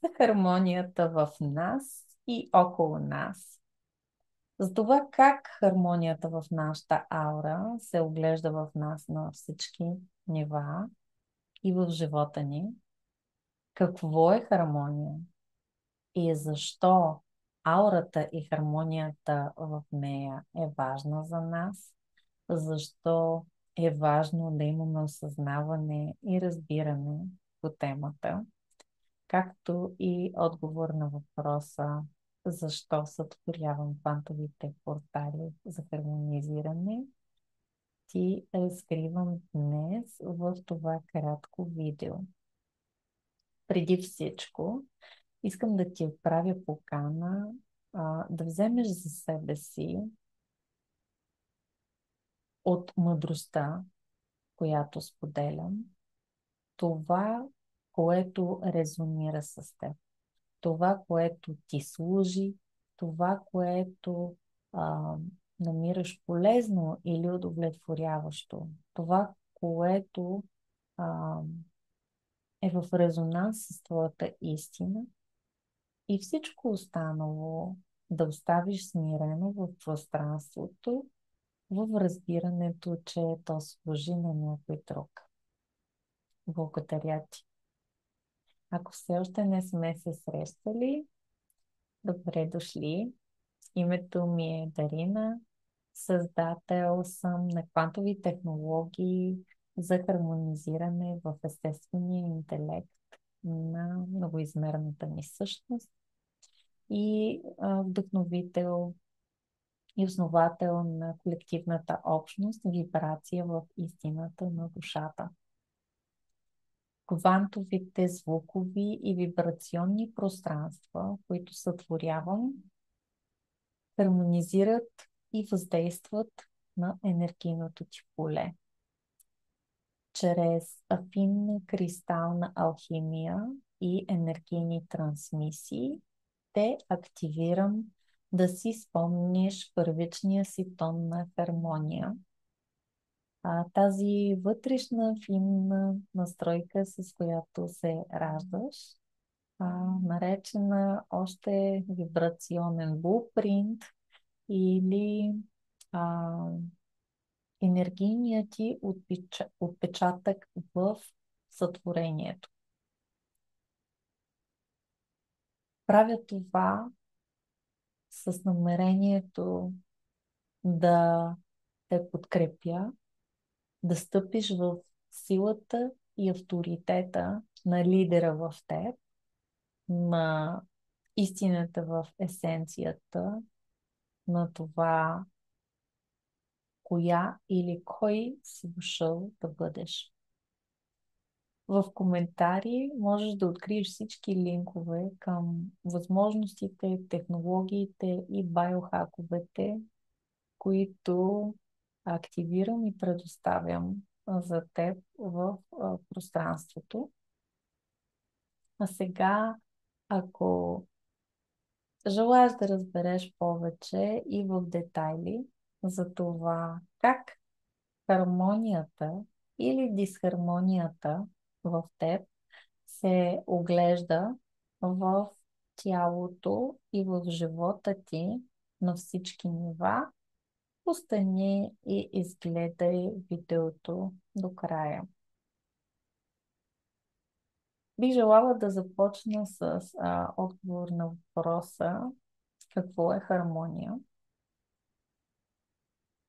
за хармонията в нас и около нас, за това как хармонията в нашата аура се оглежда в нас на всички нива и в живота ни, какво е хармония и защо аурата и хармонията в нея е важна за нас, защо е важно да имаме осъзнаване и разбиране по темата, както и отговор на въпроса защо сътворявам квантовите портали за хармонизиране, ти разкривам днес в това кратко видео. Преди всичко, искам да ти отправя покана да вземеш за себе си от мъдростта, която споделям, това, което резонира с теб, това, което ти служи, това, което а, намираш полезно или удовлетворяващо, това, което а, е в резонанс с твоята истина и всичко останало да оставиш смирено в пространството, в разбирането, че то служи на някой друг. Благодаря ти. Ако все още не сме се срещали, добре дошли. Името ми е Дарина. Създател съм на квантови технологии за хармонизиране в естествения интелект на многоизмерната ни същност и вдъхновител и основател на колективната общност вибрация в истината на душата. Квантовите звукови и вибрационни пространства, които сътворявам, хармонизират и въздействат на енергийното ти поле. Чрез афинна кристална алхимия и енергийни трансмисии те активирам да си спомниш първичния си тон на хармония. Тази вътрешна финна настройка, с която се раждаш, наречена още вибрационен блупринт или а, енергийният ти отпечатък в сътворението. Правя това с намерението да те подкрепя, да стъпиш в силата и авторитета на лидера в теб, на истината в есенцията, на това, коя или кой си дошъл да бъдеш. В коментари можеш да откриеш всички линкове към възможностите, технологиите и байохаковете, които активирам и предоставям за теб в пространството. А сега, ако желаеш да разбереш повече и в детайли за това как хармонията или дисхармонията в теб се оглежда в тялото и в живота ти на всички нива, остани и изгледай видеото до края. Бих желала да започна с отговор на въпроса какво е хармония.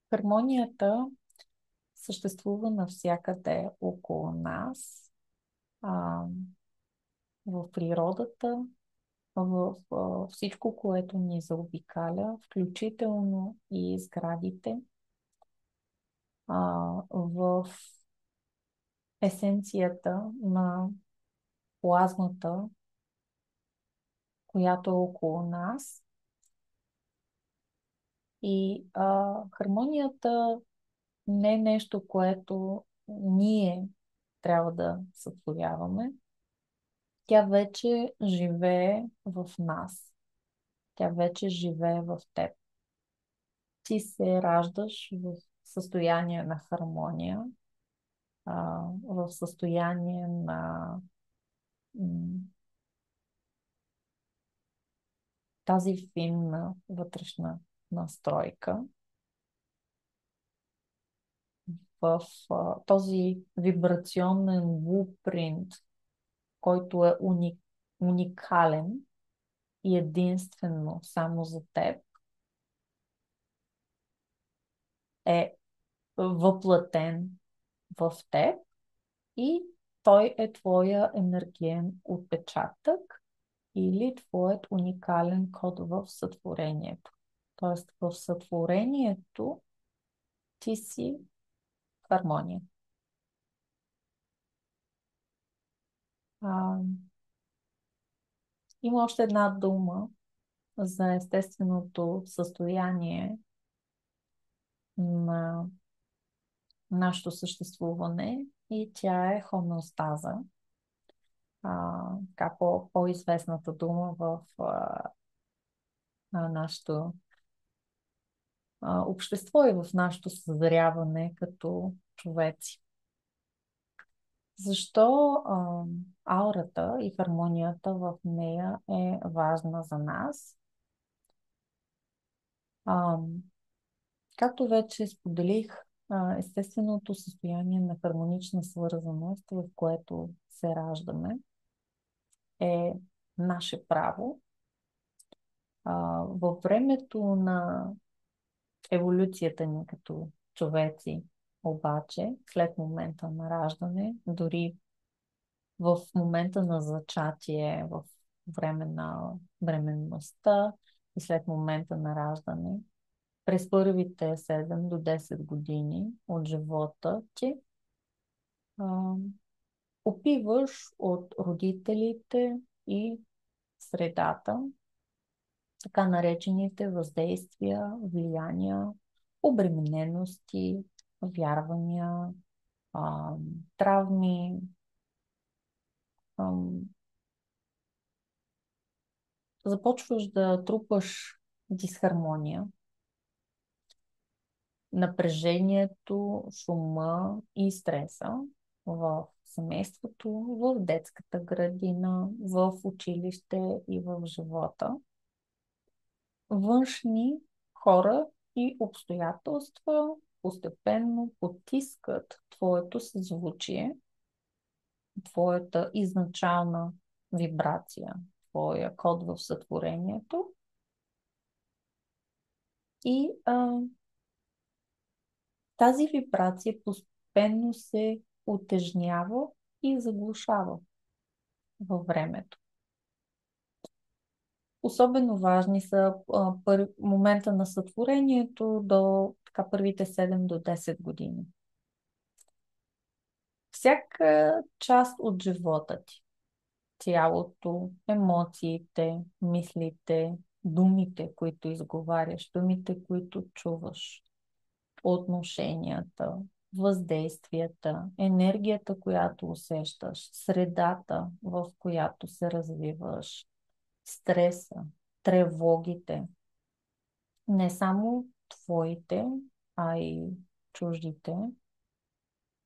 Хармонията съществува навсякъде около нас, а, в природата, в всичко, което ни заобикаля, включително и сградите, в есенцията на плазмата, която е около нас. И хармонията не е нещо, което ние трябва да сътворяваме. Тя вече живее в нас. Тя вече живее в теб. Ти се раждаш в състояние на хармония, в състояние на тази финна вътрешна настройка в този вибрационен блупринт, който е уникален и единствено само за теб, е въплатен в теб и той е твоя енергиен отпечатък или твоят уникален код в сътворението. Тоест в сътворението ти си хармония. А, има още една дума за естественото състояние на нашето съществуване и тя е хомеостаза. Така по-известната дума в нашето общество и в нашето съзряване като човеци. Защо аурата и хармонията в нея е важна за нас? А, Както вече споделих, естественото състояние на хармонична свързаност, в което се раждаме, е наше право. Във времето на еволюцията ни като човеци, обаче, след момента на раждане, дори в момента на зачатие, в време на бременността и след момента на раждане, през първите 7 до 10 години от живота ти, опиваш от родителите и средата, така наречените въздействия, влияния, обременености, вярвания, травми, започваш да трупаш дисхармония, напрежението, шума и стреса в семейството, в детската градина, в училище и в живота. Външни хора и обстоятелства постепенно потискат твоето съзвучие, твоята изначална вибрация, твоя код в сътворението и тази вибрация постепенно се утежнява и заглушава във времето. Особено важни са момента на сътворението до първите 7 до 10 години. Всяка част от живота ти, тялото, емоциите, мислите, думите, които изговаряш, думите, които чуваш, отношенията, въздействията, енергията, която усещаш, средата, в която се развиваш, стреса, тревогите, не само твоите, а и чуждите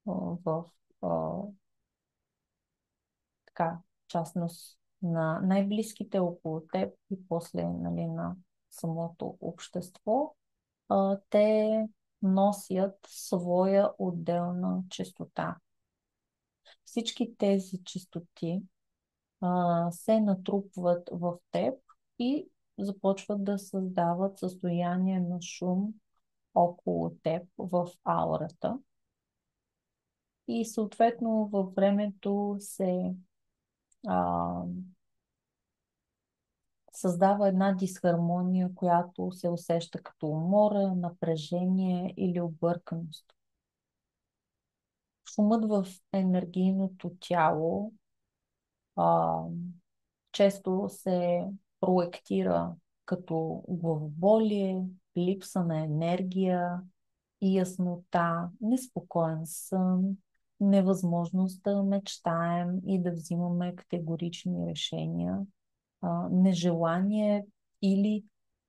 в така, частност на най-близките около теб и после, нали, на самото общество, те носят своя отделна честота. Всички тези честоти се натрупват в теб и започват да създават състояние на шум около теб в аурата. И съответно във времето се а, създава една дисхармония, която се усеща като умора, напрежение или обърканост. Шумът в енергийното тяло а, често се проектира като главоболие, липса на енергия и яснота, неспокоен сън, невъзможност да мечтаем и да взимаме категорични решения, нежелание или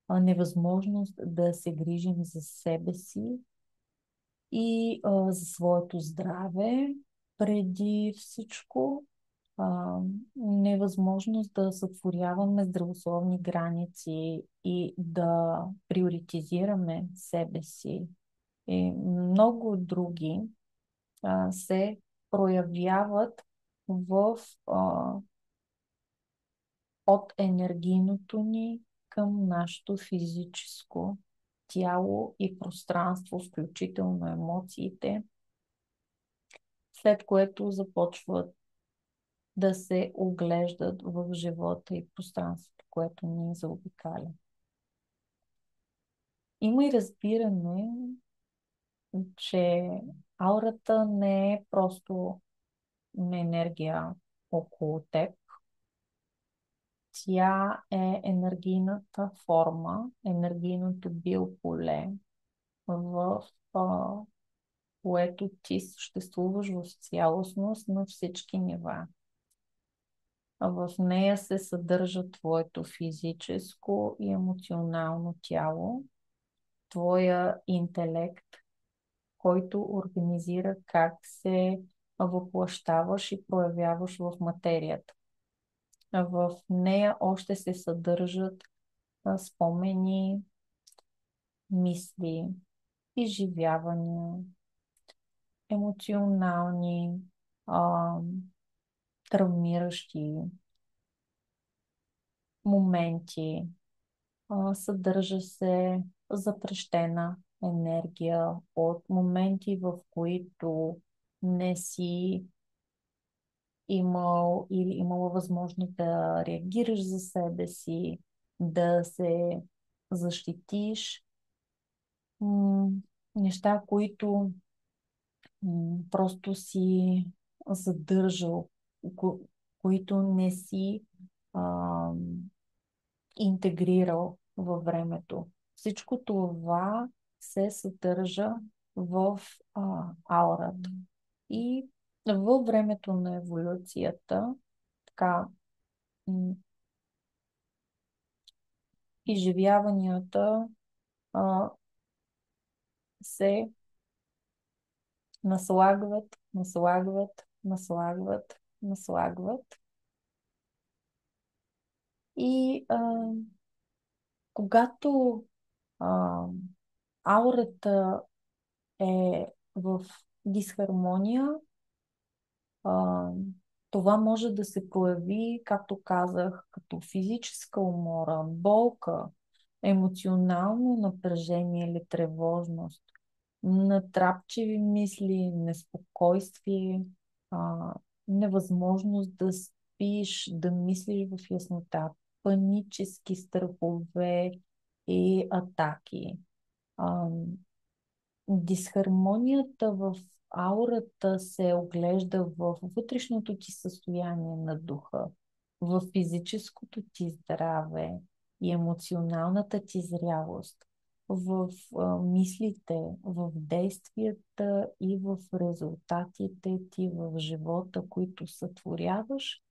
невъзможност да се грижим за себе си и за своето здраве преди всичко а, невъзможност да сътворяваме здравословни граници и да приоритизираме себе си и много други се проявяват в от енергийното ни към нашето физическо тяло и пространство, включително емоциите, след което започват да се оглеждат в живота и пространството, което ни заобикаля. Има и разбиране, че аурата не е просто на енергия около теб. Тя е енергийната форма, енергийното биополе, в което ти съществуваш в цялостност на всички нива. В нея се съдържа твоето физическо и емоционално тяло, твоя интелект, който организира как се въплащаваш и проявяваш в материята. В нея още се съдържат спомени, мисли, изживявания, емоционални, а, травмиращи моменти. Съдържа се запрещена енергия от моменти, в които не си имал или имала възможност да реагираш за себе си, да се защитиш. М, Неща, които просто си задържал, които не си а, интегрирал във времето. Всичко това се съдържа в аурата. И във времето на еволюцията, така, м, изживяванията а, се наслагват, наслагват, наслагват, наслагват. И когато а, аурата е в дисхармония, а, това може да се прояви, както казах, като физическа умора, болка, емоционално напрежение или тревожност, натрапчиви мисли, неспокойствие, а, невъзможност да спиш, да мислиш в яснота, панически страхове и атаки. А, Дисхармонията в аурата се оглежда в вътрешното ти състояние на духа, в физическото ти здраве и емоционалната ти зрялост, в мислите, в действията и в резултатите ти в живота, които сътворяваш,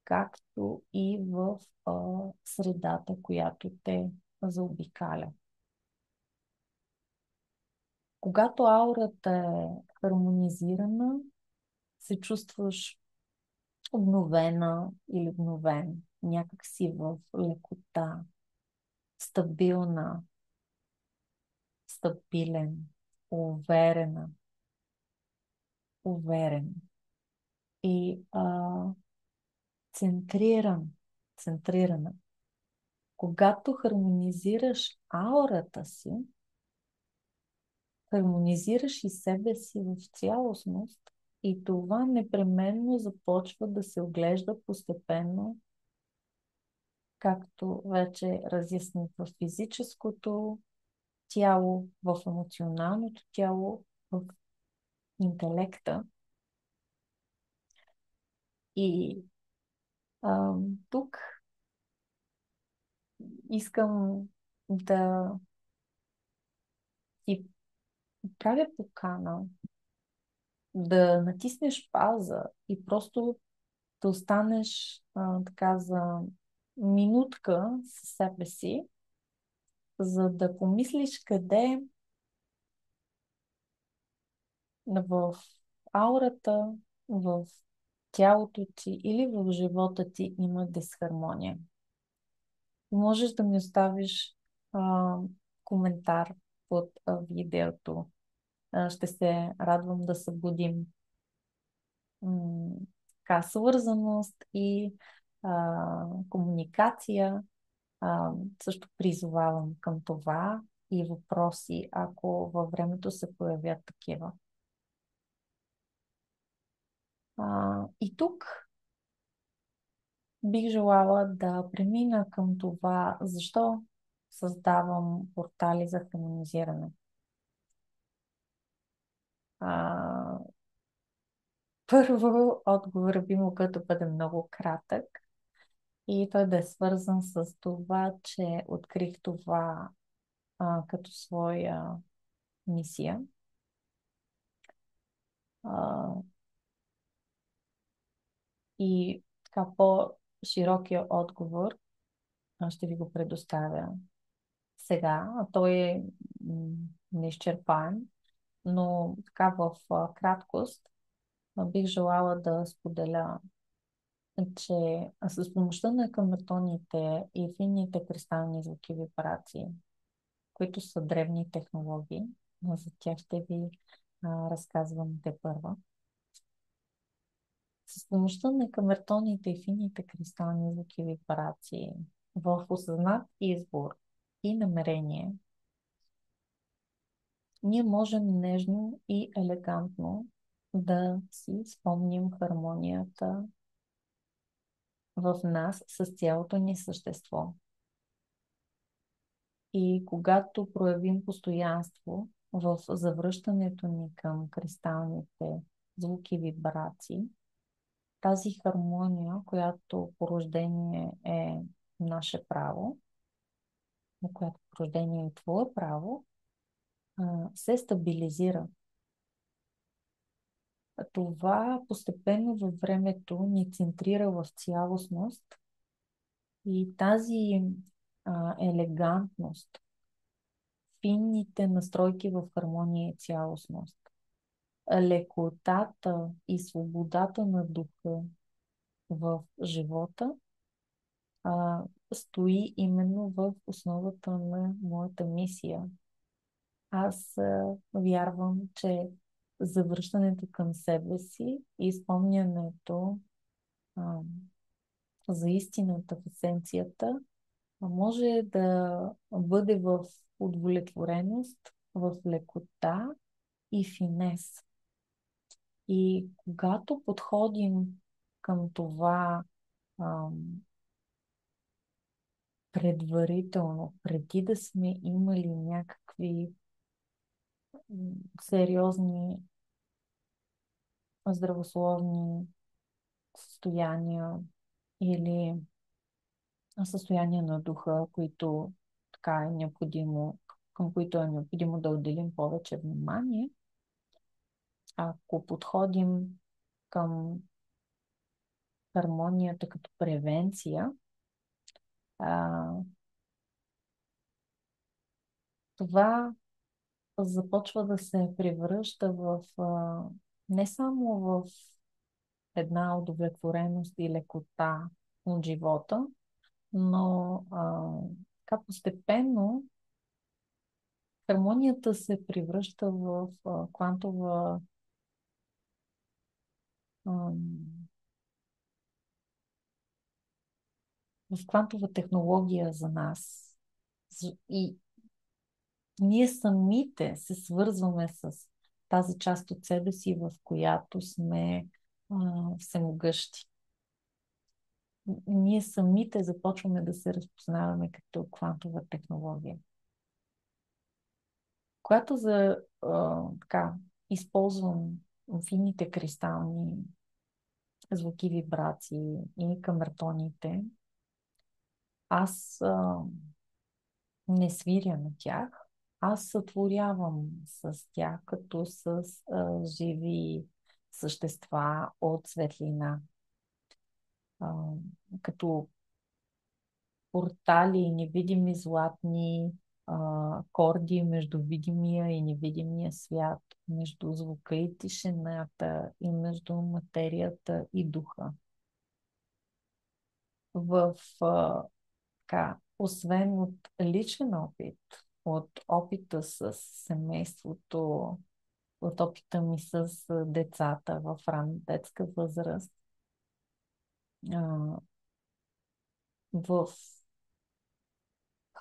както и в средата, която те заобикаля. Когато аурата е хармонизирана, се чувстваш обновена или обновен, някакси в лекота, стабилна, стабилен, уверена, уверен и центриран, центрирана. Когато хармонизираш аурата си, хармонизираш и себе си в цялостност и това непременно започва да се оглежда постепенно, както вече разясних, в физическото тяло, в емоционалното тяло, в интелекта. И тук искам да ти правя покана да натиснеш пауза и просто да останеш така за минутка със себе си, за да помислиш къде в аурата, в тялото ти или в живота ти има дисхармония. Можеш да ми оставиш а, коментар под видеото. Ще се радвам да събудим м, така, свързаност и комуникация. Също призовавам към това и въпроси, ако във времето се появят такива. И тук бих желала да премина към това, защо създавам портали за хармонизиране. А, Първо, отговорът би могъл да бъде много кратък и той да е свързан с това, че открих това като своя мисия. А, и така по-широкия отговор ще ви го предоставя сега. Той е неизчерпаем, но така в краткост бих желала да споделя, че с помощта на камертоните и финните кристални звуки вибрации, които са древни технологии, но за тях ще ви разказвам те първа. С помощта на камертоните и финните кристални звуки вибрации в осъзнат избор и намерение, ние можем нежно и елегантно да си спомним хармонията в нас с цялото ни същество. И когато проявим постоянство в завръщането ни към кристалните звуки, вибрации, тази хармония, която по рождение е наше право, на която по рождение е твое право, се стабилизира. Това постепенно във времето ни центрира в цялостност и тази елегантност, финните настройки в хармония и цялостност, лекотата и свободата на духа в живота стои именно в основата на моята мисия. Аз вярвам, че завръщането към себе си и спомнянето а, за истината в есенцията може да бъде в удовлетвореност, в лекота и финес. И когато подходим към това предварително, преди да сме имали някакви сериозни здравословни състояния или състояния на духа, които така е необходимо, към които е необходимо да отделим повече внимание, ако подходим към хармонията като превенция, а, това започва да се превръща в не само в една удовлетвореност и лекота от живота, но така постепенно хармонията се превръща в квантова в квантова технология за нас. И ние самите се свързваме с тази част от себе си, в която сме всемогъщи. Ние самите започваме да се разпознаваме като квантова технология, която така, използвам финните кристални звуки, вибрации и камертоните. Аз не свиря на тях, аз сътворявам с тях като с живи същества от светлина. Като портали, невидими златни акорди между видимия и невидимия свят, между звука и тишината и между материята и духа. В освен от личен опит, от опита с семейството, от опита ми с децата в ранна детска възраст, в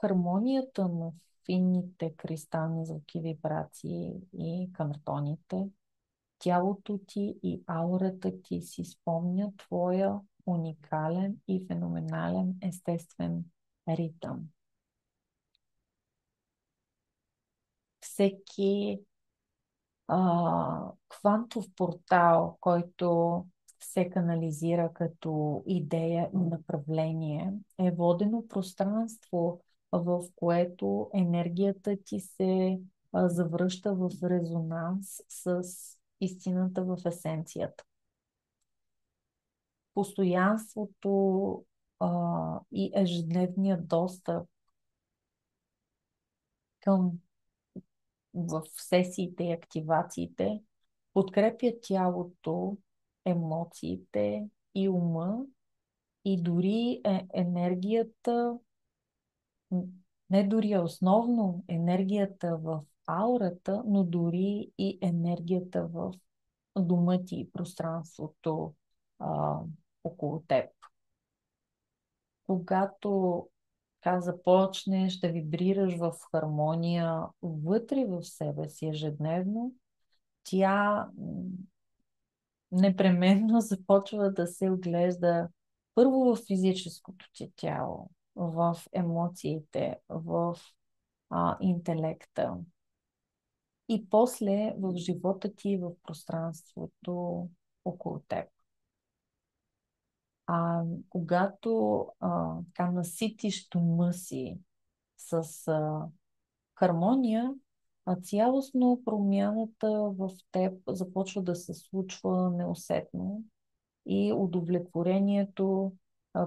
хармонията на финните кристални звуки, вибрации и камертоните, тялото ти и аурата ти си спомня твоя уникален и феноменален естествен ритъм. Всеки квантов портал, който се канализира като идея и направление, е водено пространство, в което енергията ти се завръща в резонанс с истината в есенцията. Постоянството и ежедневния достъп към в сесиите и активациите подкрепя тялото, емоциите и ума и дори енергията, не дори основно енергията в аурата, но дори и енергията в дома ти и пространството около теб. Когато започнеш да вибрираш в хармония вътре в себе си ежедневно, тя непременно започва да се оглежда първо в физическото ти тяло, в емоциите, в интелекта и после в живота ти, в пространството около теб. Когато наситиш дома си с хармония, цялостно промяната в теб започва да се случва неусетно и удовлетворението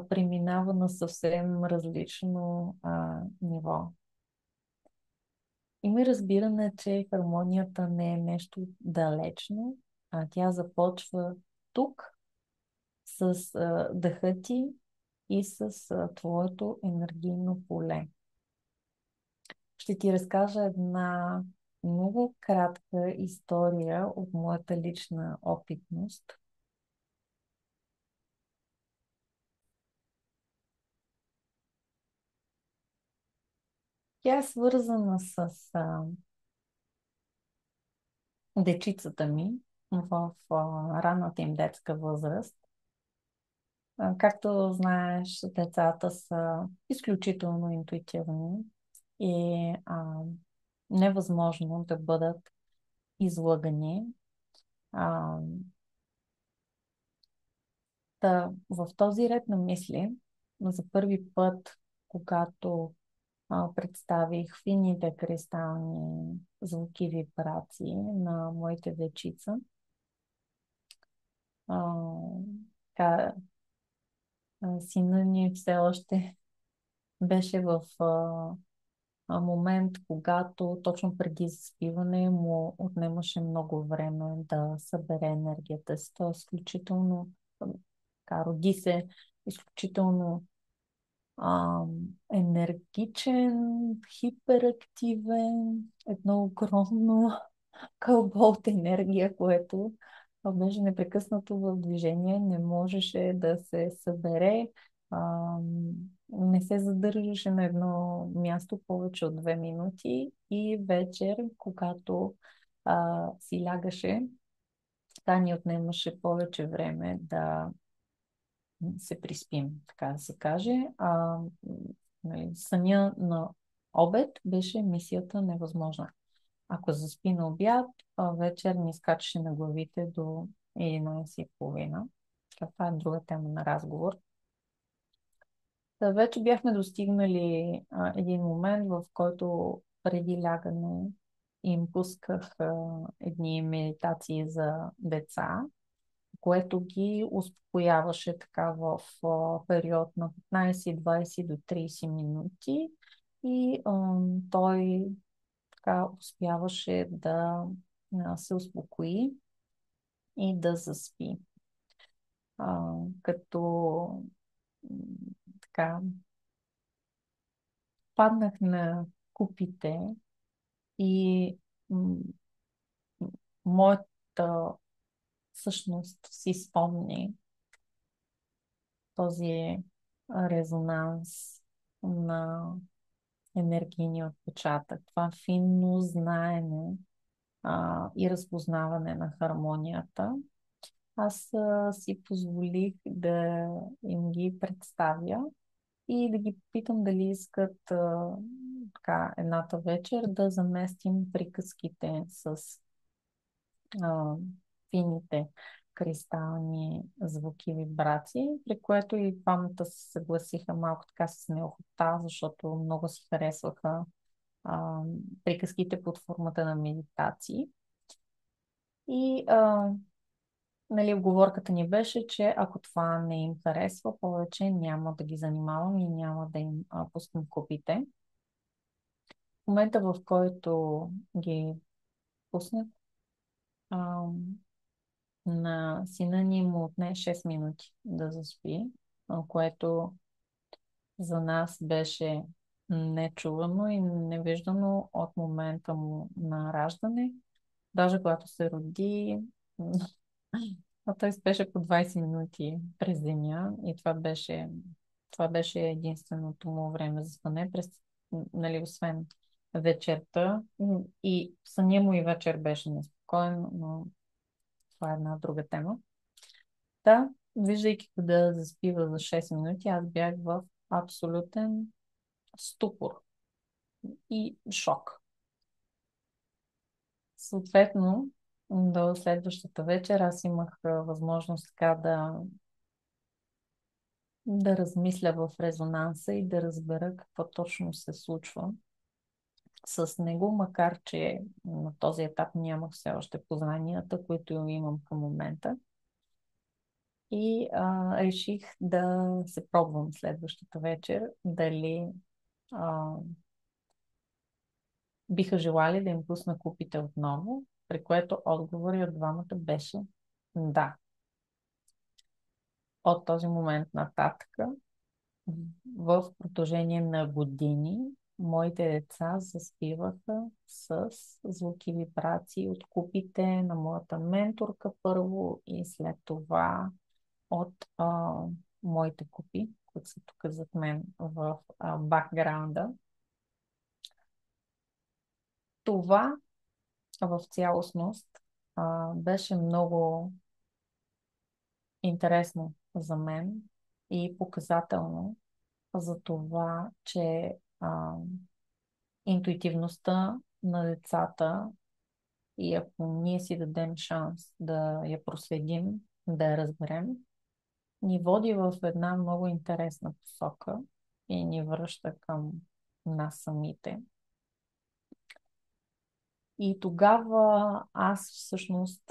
преминава на съвсем различно ниво. Има разбиране, че хармонията не е нещо далечно, а тя започва тук с дъха ти и с твоето енергийно поле. Ще ти разкажа една много кратка история от моята лична опитност. Тя е свързана с дечицата ми в ранната им детска възраст. Както знаеш, децата са изключително интуитивни и невъзможно да бъдат излъгани. В този ред на мисли, за първи път, когато представих фините кристални звуки, вибрации на моите дечица, сина ни все още беше в момент, когато точно преди заспиване му отнемаше много време да събере енергията си. Той е изключително, роди се изключително енергичен, хиперактивен, едно огромно кълбо от енергия, което беше непрекъснато в движение, не можеше да се събере, не се задържаше на едно място повече от 2 минути и вечер, когато си лягаше, та ни отнемаше повече време да се приспим, така да се каже. Съня на обед беше мисията невъзможна. Ако заспи на обяд, вечер ни скачаше на главите до 11:30. Това е друга тема на разговор. Вече бяхме достигнали един момент, в който преди лягане им пусках едни медитации за деца, което ги успокояваше така в период на 15, 20 до 30 минути и той така успяваше да се успокои и да заспи. Като м, така паднах на купите и м- м- моята същност си спомни този резонанс на енергийния отпечатък, това финно знаене и разпознаване на хармонията. Аз си позволих да им ги представя и да ги питам дали искат така, едната вечер да заместим приказките с а, фините кристални звуки, вибрации, при което и двамата се съгласиха малко така с неохота, защото много си харесваха а, приказките под формата на медитации. И нали, оговорката ни беше, че ако това не им харесва, повече няма да ги занимавам и няма да им пускам копите. В момента, в който ги пуснах, а, на сина ни му отне 6 минути да заспи, което за нас беше нечувано и невиждано от момента му на раждане. Даже когато се роди, а той спеше по 20 минути през деня и това беше единственото му време за спане, нали, освен вечерта. И съня му и вечер беше неспокоен, но това е една друга тема. Да, виждайки да заспива за 6 минути, аз бях в абсолютен ступор и шок. Съответно, до следващата вечер аз имах възможност така да размисля в резонанса и да разбера какво точно се случва с него, макар че на този етап нямах все още познанията, които имам към момента. И реших да се пробвам следващата вечер, дали а, биха желали да им пусна купите отново, при което отговорът от двамата беше да. От този момент нататък, в продължение на години, моите деца заспиваха с звуки вибрации от купите на моята менторка първо и след това от моите купи, които са тук зад мен в бакграунда. Това в цялостност беше много интересно за мен и показателно за това, че интуитивността на децата и ако ние си дадем шанс да я проследим, да я разберем, ни води в една много интересна посока и ни връща към нас самите. И тогава аз всъщност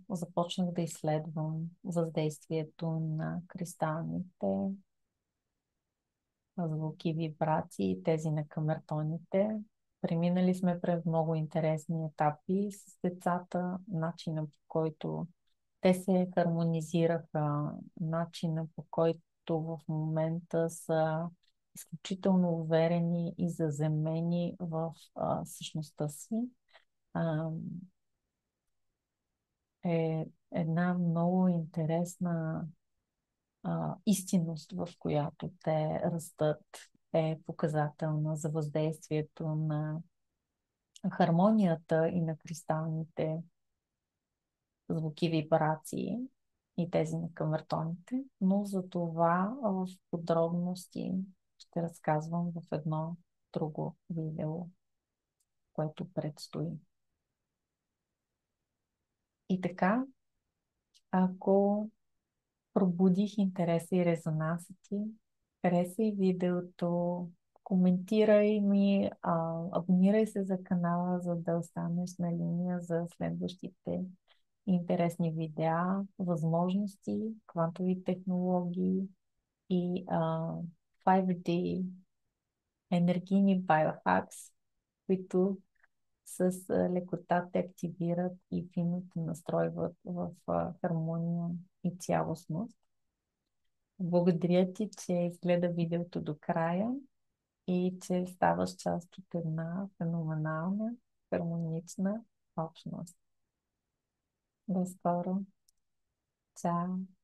започнах да изследвам въздействието на кристалните звуки, вибрации, тези на камертоните. Преминали сме през много интересни етапи с децата, начина по който те се хармонизираха, начина по който в момента са изключително уверени и заземени в същността си. А, е една много интересна истинност, в която те растат, е показателна за въздействието на хармонията и на кристалните звуки, вибрации и тези на камертоните, но за това в подробности ще разказвам в едно друго видео, което предстои. И така, ако пробудих интереса и резонанса ти, харесай видеото, коментирай ми, абонирай се за канала, за да останеш на линия за следващите интересни видеа, възможности, квантови технологии и 5D енергийни биохакс, които с лекота те активират и фино те настройват в хармония и цялостност. Благодаря ти, че изгледа видеото до края и че ставаш част от една феноменална, хармонична общност. До скоро! Чао!